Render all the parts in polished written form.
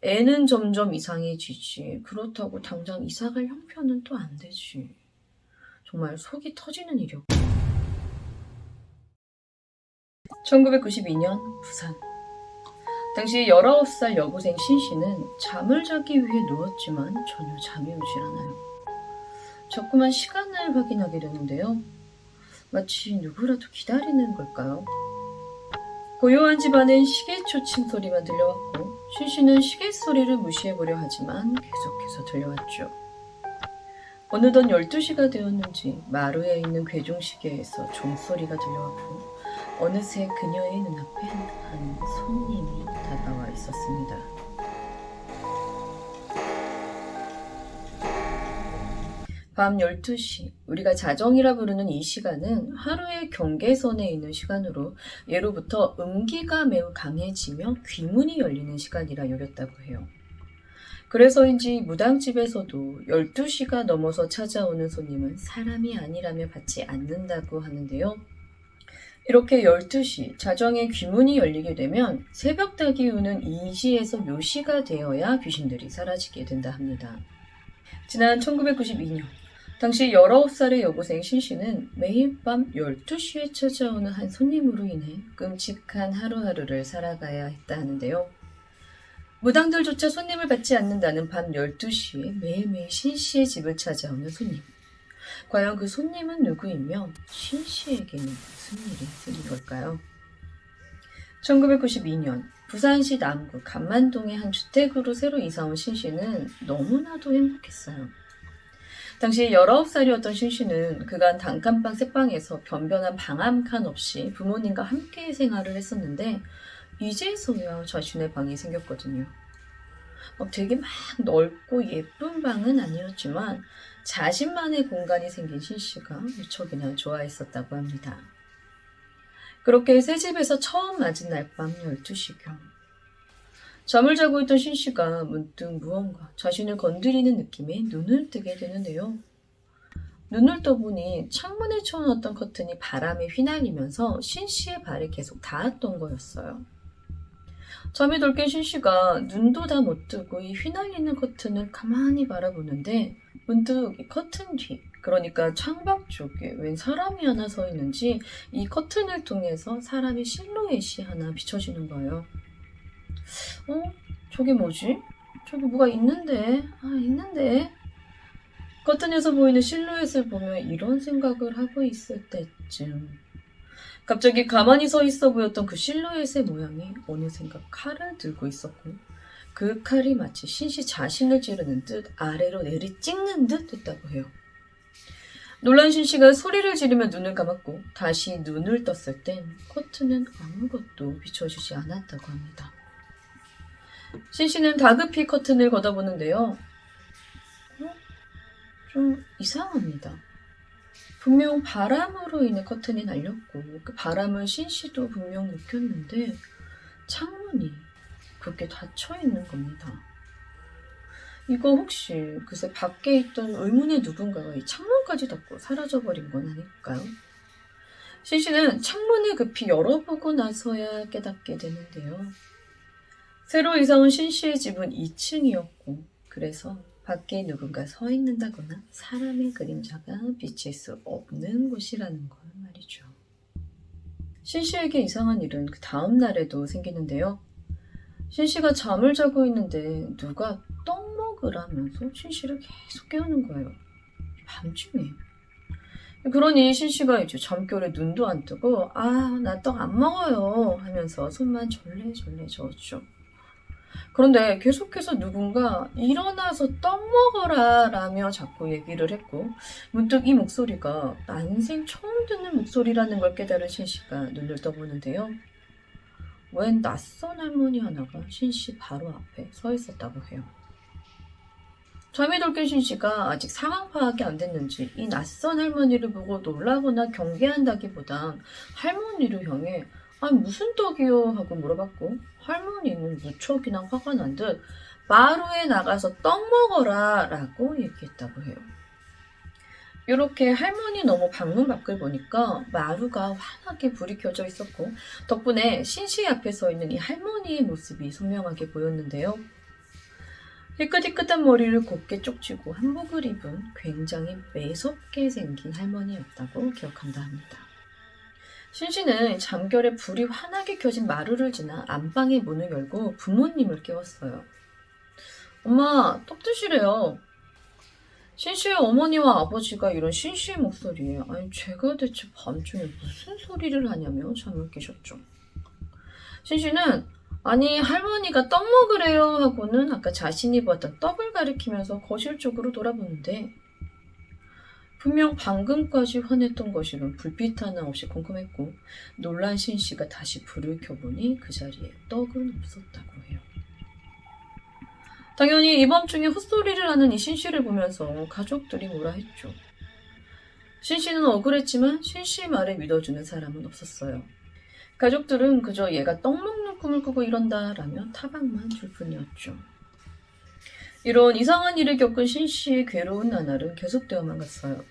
애는 점점 이상해지지. 그렇다고 당장 이사갈 형편은 또 안 되지. 정말 속이 터지는 일이었고. 1992년 부산. 당시 19살 여고생 신씨는 잠을 자기 위해 누웠지만 전혀 잠이 오질 않아요. 자꾸만 시간을 확인하게 되는데요. 마치 누구라도 기다리는 걸까요? 고요한 집안엔 시계 초침 소리만 들려왔고 신씨는 시계 소리를 무시해보려 하지만 계속해서 들려왔죠. 어느덧 12시가 되었는지 마루에 있는 괴종시계에서 종소리가 들려왔고 어느새 그녀의 눈앞엔 한 손님이 다가와 있었습니다. 밤 12시, 우리가 자정이라 부르는 이 시간은 하루의 경계선에 있는 시간으로 예로부터 음기가 매우 강해지며 귀문이 열리는 시간이라 여겼다고 해요. 그래서인지 무당집에서도 12시가 넘어서 찾아오는 손님은 사람이 아니라며 받지 않는다고 하는데요. 이렇게 12시, 자정에 귀문이 열리게 되면 새벽닭이 우는 2시에서 묘시가 되어야 귀신들이 사라지게 된다 합니다. 지난 1992년, 당시 19살의 여고생 신씨는 매일 밤 12시에 찾아오는 한 손님으로 인해 끔찍한 하루하루를 살아가야 했다 하는데요. 무당들조차 손님을 받지 않는다는 밤 12시에 매일매일 신씨의 집을 찾아오는 손님. 과연 그 손님은 누구이며 신씨에게는 무슨 일이 생긴 걸까요? 1992년 부산시 남구 감만동의 한 주택으로 새로 이사온 신씨는 너무나도 행복했어요. 당시 19살이었던 신씨는 그간 단칸방 새방에서 변변한 방 한 칸 없이 부모님과 함께 생활을 했었는데 이제서야 자신의 방이 생겼거든요. 되게 막 넓고 예쁜 방은 아니었지만 자신만의 공간이 생긴 신씨가 무척이나 좋아했었다고 합니다. 그렇게 새 집에서 처음 맞은 날 밤 12시경. 잠을 자고 있던 신씨가 문득 무언가 자신을 건드리는 느낌에 눈을 뜨게 되는데요. 눈을 떠보니 창문에 쳐놓았던 커튼이 바람에 휘날리면서 신씨의 발에 계속 닿았던 거였어요. 잠이 덜 깬 신씨가 눈도 다 못 뜨고 이 휘날리는 커튼을 가만히 바라보는데 문득 이 커튼 뒤, 그러니까 창밖 쪽에 웬 사람이 하나 서 있는지 이 커튼을 통해서 사람의 실루엣이 하나 비춰지는 거예요. 저게 뭐지? 저기 뭐가 있는데? 있는데? 커튼에서 보이는 실루엣을 보며 이런 생각을 하고 있을 때쯤 갑자기 가만히 서 있어 보였던 그 실루엣의 모양이 어느샌가 칼을 들고 있었고 그 칼이 마치 신씨 자신을 찌르는 듯 아래로 내리 찍는 듯 했다고 해요. 놀란 신씨가 소리를 지르며 눈을 감았고 다시 눈을 떴을 땐 커튼은 아무것도 비춰지지 않았다고 합니다. 신씨는 다급히 커튼을 걷어보는데요. 좀 이상합니다. 분명 바람으로 인해 커튼이 날렸고 그 바람을 신씨도 분명 느꼈는데 창문이 그렇게 닫혀있는 겁니다. 이거 혹시 그새 밖에 있던 의문의 누군가가 이 창문까지 닫고 사라져버린 건 아닐까요? 신씨는 창문을 급히 열어보고 나서야 깨닫게 되는데요. 새로 이사온 신씨의 집은 2층이었고 그래서 밖에 누군가 서 있는다거나 사람의 그림자가 비칠 수 없는 곳이라는 걸 말이죠. 신씨에게 이상한 일은 그 다음 날에도 생기는데요. 신씨가 잠을 자고 있는데 누가 떡 먹으라면서 신씨를 계속 깨우는 거예요. 밤중에. 그러니 신씨가 이제 잠결에 눈도 안 뜨고 나 떡 안 먹어요 하면서 손만 절레절레 저었죠. 그런데 계속해서 누군가 일어나서 떡 먹어라 라며 자꾸 얘기를 했고 문득 이 목소리가 난생 처음 듣는 목소리라는 걸 깨달은 신씨가 눈을 떠보는데요. 웬 낯선 할머니 하나가 신씨 바로 앞에 서 있었다고 해요. 잠이 덜 깬 신씨가 아직 상황 파악이 안 됐는지 이 낯선 할머니를 보고 놀라거나 경계한다기보단 할머니를 향해 무슨 떡이요? 하고 물어봤고 할머니는 무척이나 화가 난 듯 마루에 나가서 떡 먹어라 라고 얘기했다고 해요. 이렇게 할머니 너머 방문 밖을 보니까 마루가 환하게 불이 켜져 있었고 덕분에 신씨 앞에 서 있는 이 할머니의 모습이 선명하게 보였는데요. 희끗희끗한 머리를 곱게 쪽지고 한복을 입은 굉장히 매섭게 생긴 할머니였다고 기억한다 합니다. 신씨는 잠결에 불이 환하게 켜진 마루를 지나 안방의 문을 열고 부모님을 깨웠어요. 엄마, 떡 드시래요. 신씨의 어머니와 아버지가 이런 신씨의 목소리에 아니 제가 대체 밤중에 무슨 소리를 하냐며 잠을 깨셨죠. 신씨는 아니 할머니가 떡 먹으래요 하고는 아까 자신이 보았던 떡을 가리키면서 거실 쪽으로 돌아보는데 분명 방금까지 화냈던 거실은 불빛 하나 없이 컴컴했고 놀란 신씨가 다시 불을 켜보니 그 자리에 떡은 없었다고 해요. 당연히 이 밤중에 헛소리를 하는 이 신씨를 보면서 가족들이 뭐라 했죠. 신씨는 억울했지만 신씨 말에 믿어주는 사람은 없었어요. 가족들은 그저 얘가 떡 먹는 꿈을 꾸고 이런다라며 타박만 줄 뿐이었죠. 이런 이상한 일을 겪은 신씨의 괴로운 나날은 계속되어만 갔어요.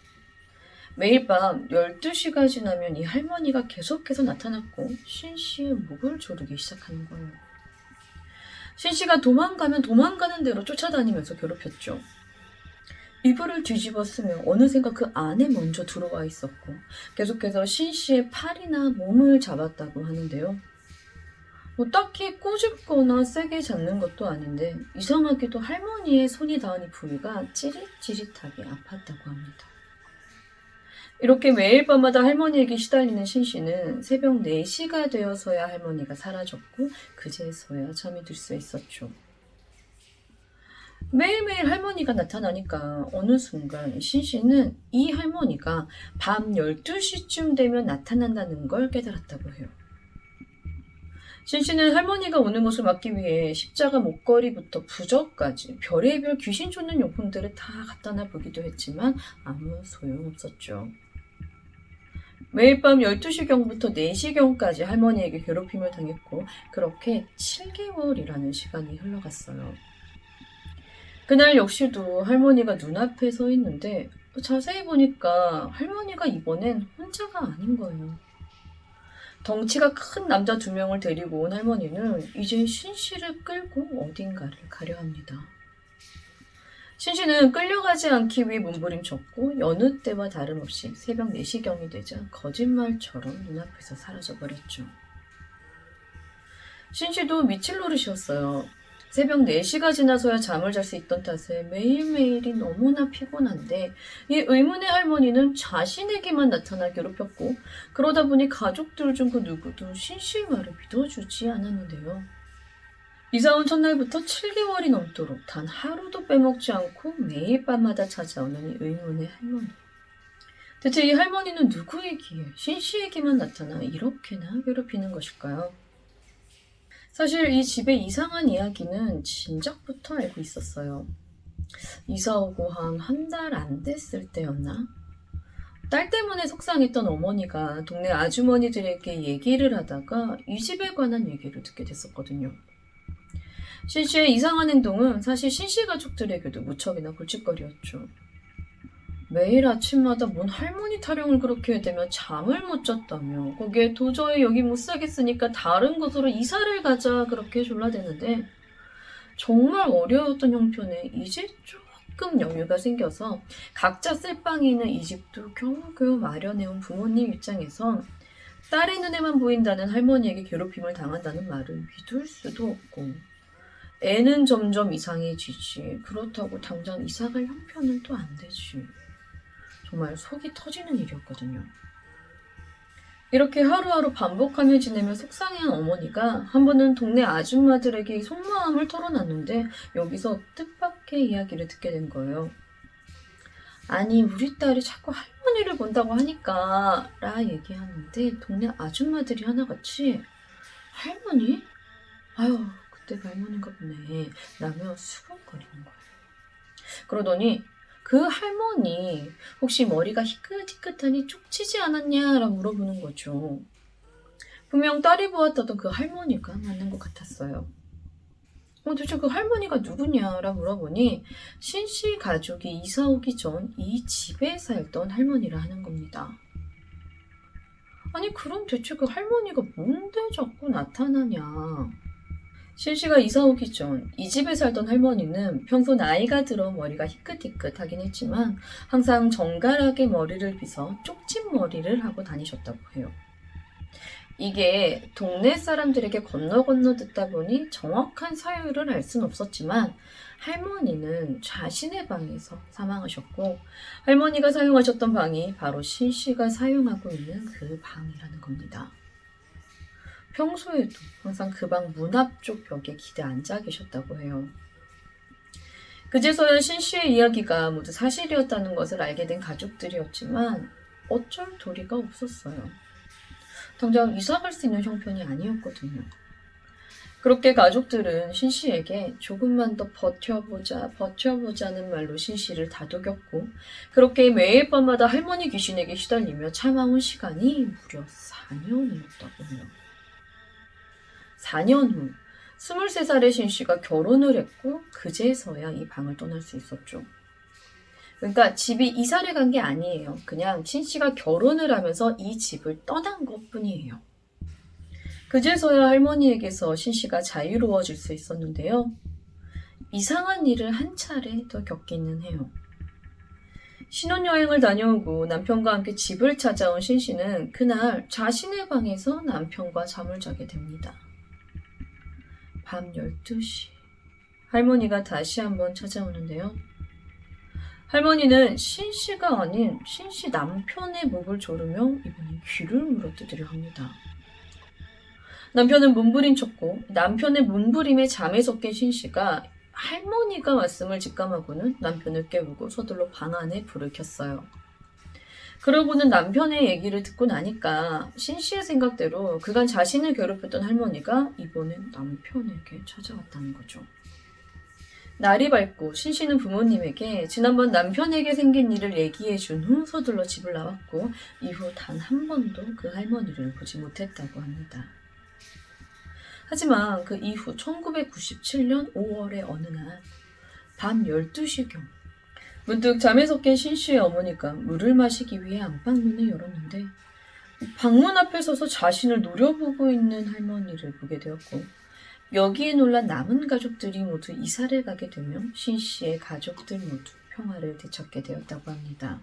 매일 밤 12시가 지나면 이 할머니가 계속해서 나타났고 신씨의 목을 조르기 시작하는 거예요. 신씨가 도망가면 도망가는 대로 쫓아다니면서 괴롭혔죠. 이불을 뒤집어 쓰며 어느샌가 그 안에 먼저 들어와 있었고 계속해서 신씨의 팔이나 몸을 잡았다고 하는데요. 딱히 꼬집거나 세게 잡는 것도 아닌데 이상하게도 할머니의 손이 닿은 이 부위가 찌릿찌릿하게 아팠다고 합니다. 이렇게 매일 밤마다 할머니에게 시달리는 신씨는 새벽 4시가 되어서야 할머니가 사라졌고 그제서야 잠이 들 수 있었죠. 매일매일 할머니가 나타나니까 어느 순간 신씨는 이 할머니가 밤 12시쯤 되면 나타난다는 걸 깨달았다고 해요. 신씨는 할머니가 오는 것을 막기 위해 십자가 목걸이부터 부적까지 별의별 귀신 쫓는 용품들을 다 갖다 놔 보기도 했지만 아무 소용없었죠. 매일 밤 12시경부터 4시경까지 할머니에게 괴롭힘을 당했고 그렇게 7개월이라는 시간이 흘러갔어요. 그날 역시도 할머니가 눈앞에 서 있는데 자세히 보니까 할머니가 이번엔 혼자가 아닌 거예요. 덩치가 큰 남자 2명을 데리고 온 할머니는 이제 신씨를 끌고 어딘가를 가려 합니다. 신씨는 끌려가지 않기 위해 몸부림쳤고 여느 때와 다름없이 새벽 4시경이 되자 거짓말처럼 눈앞에서 사라져버렸죠. 신씨도 미칠 노릇이었어요. 새벽 4시가 지나서야 잠을 잘 수 있던 탓에 매일매일이 너무나 피곤한데 이 의문의 할머니는 자신에게만 나타나 괴롭혔고 그러다 보니 가족들 중 그 누구도 신씨의 말을 믿어주지 않았는데요. 이사 온 첫날부터 7개월이 넘도록 단 하루도 빼먹지 않고 매일 밤마다 찾아오는 이 의문의 할머니. 대체 이 할머니는 누구이기에 신씨에게만 나타나 이렇게나 괴롭히는 것일까요? 사실 이 집의 이상한 이야기는 진작부터 알고 있었어요. 이사 오고 한 달 안 됐을 때였나? 딸 때문에 속상했던 어머니가 동네 아주머니들에게 얘기를 하다가 이 집에 관한 얘기를 듣게 됐었거든요. 신씨의 이상한 행동은 사실 신씨 가족들에게도 무척이나 골칫거리였죠. 매일 아침마다 뭔 할머니 타령을 그렇게 해대며 잠을 못 잤다며 거기에 도저히 여기 못 살겠으니까 다른 곳으로 이사를 가자 그렇게 졸라대는데 정말 어려웠던 형편에 이제 조금 여유가 생겨서 각자 쓸방이 있는 이 집도 겨우겨우 마련해온 부모님 입장에선 딸의 눈에만 보인다는 할머니에게 괴롭힘을 당한다는 말은 믿을 수도 없고 애는 점점 이상해지지 그렇다고 당장 이사갈 형편은 또 안 되지. 정말 속이 터지는 일이었거든요. 이렇게 하루하루 반복하며 지내며 속상해한 어머니가 한 번은 동네 아줌마들에게 속마음을 털어놨는데 여기서 뜻밖의 이야기를 듣게 된 거예요. 아니 우리 딸이 자꾸 할머니를 본다고 하니까 라 얘기하는데 동네 아줌마들이 하나같이 할머니? 아유 그때가 할머니인가 보네 라며 수근거리는 거예요. 그러더니 그 할머니 혹시 머리가 희끗희끗하니 쪽지지 않았냐 라 물어보는 거죠. 분명 딸이 보았다던 그 할머니가 맞는 것 같았어요. 도대체 그 할머니가 누구냐 라 물어보니 신씨 가족이 이사 오기 전 이 집에 살던 할머니라 하는 겁니다. 아니 그럼 대체 그 할머니가 뭔데 자꾸 나타나냐. 신씨가 이사 오기 전 이 집에 살던 할머니는 평소 나이가 들어 머리가 희끗희끗하긴 했지만 항상 정갈하게 머리를 빗어 쪽집머리를 하고 다니셨다고 해요. 이게 동네 사람들에게 건너 듣다 보니 정확한 사유를 알 순 없었지만 할머니는 자신의 방에서 사망하셨고 할머니가 사용하셨던 방이 바로 신씨가 사용하고 있는 그 방이라는 겁니다. 평소에도 항상 그 방 문 앞쪽 벽에 기대 앉아 계셨다고 해요. 그제서야 신씨의 이야기가 모두 사실이었다는 것을 알게 된 가족들이었지만 어쩔 도리가 없었어요. 당장 이사 갈 수 있는 형편이 아니었거든요. 그렇게 가족들은 신씨에게 조금만 더 버텨보자는 말로 신씨를 다독였고 그렇게 매일 밤마다 할머니 귀신에게 시달리며 참아온 시간이 무려 4년이었다고 해요. 4년 후 23살의 신씨가 결혼을 했고 그제서야 이 방을 떠날 수 있었죠. 그러니까 집이 이사를 간 게 아니에요. 그냥 신씨가 결혼을 하면서 이 집을 떠난 것뿐이에요. 그제서야 할머니에게서 신씨가 자유로워질 수 있었는데요. 이상한 일을 한 차례 더 겪기는 해요. 신혼여행을 다녀오고 남편과 함께 집을 찾아온 신씨는 그날 자신의 방에서 남편과 잠을 자게 됩니다. 밤 12시 할머니가 다시 한번 찾아오는데요. 할머니는 신씨가 아닌 신씨 남편의 목을 조르며 이번엔 귀를 물어뜯으려 합니다. 남편은 몸부림쳤고 남편의 몸부림에 잠에서 깬 신씨가 할머니가 말씀을 직감하고는 남편을 깨우고 서둘러 방 안에 불을 켰어요. 그러고는 남편의 얘기를 듣고 나니까 신씨의 생각대로 그간 자신을 괴롭혔던 할머니가 이번엔 남편에게 찾아왔다는 거죠. 날이 밝고 신씨는 부모님에게 지난번 남편에게 생긴 일을 얘기해 준 후 서둘러 집을 나왔고 이후 단 한 번도 그 할머니를 보지 못했다고 합니다. 하지만 그 이후 1997년 5월의 어느 날 밤 12시경 문득 잠에서 깬 신씨의 어머니가 물을 마시기 위해 안방문을 열었는데 방문 앞에 서서 자신을 노려보고 있는 할머니를 보게 되었고 여기에 놀란 남은 가족들이 모두 이사를 가게 되며 신씨의 가족들 모두 평화를 되찾게 되었다고 합니다.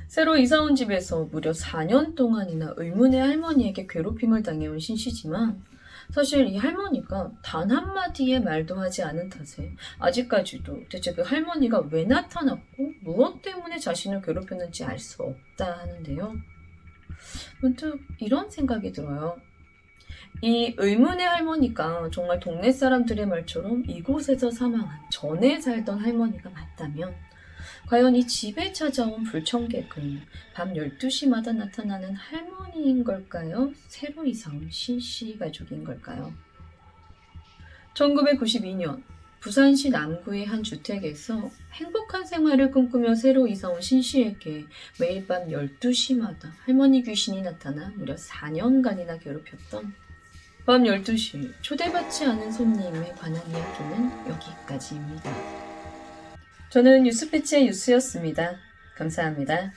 새로 이사온 집에서 무려 4년 동안이나 의문의 할머니에게 괴롭힘을 당해온 신씨지만 사실 이 할머니가 단 한마디의 말도 하지 않은 탓에 아직까지도 대체 그 할머니가 왜 나타났고 무엇 때문에 자신을 괴롭혔는지 알 수 없다 하는데요. 문득 이런 생각이 들어요. 이 의문의 할머니가 정말 동네 사람들의 말처럼 이곳에서 사망한 전에 살던 할머니가 맞다면 과연 이 집에 찾아온 불청객은 밤 12시마다 나타나는 할머니인 걸까요? 새로 이사 온 신씨 가족인 걸까요? 1992년 부산시 남구의 한 주택에서 행복한 생활을 꿈꾸며 새로 이사 온 신씨에게 매일 밤 12시마다 할머니 귀신이 나타나 무려 4년간이나 괴롭혔던 밤 12시 초대받지 않은 손님에 관한 이야기는 여기까지입니다. 저는 뉴스피치의 뉴스였습니다. 감사합니다.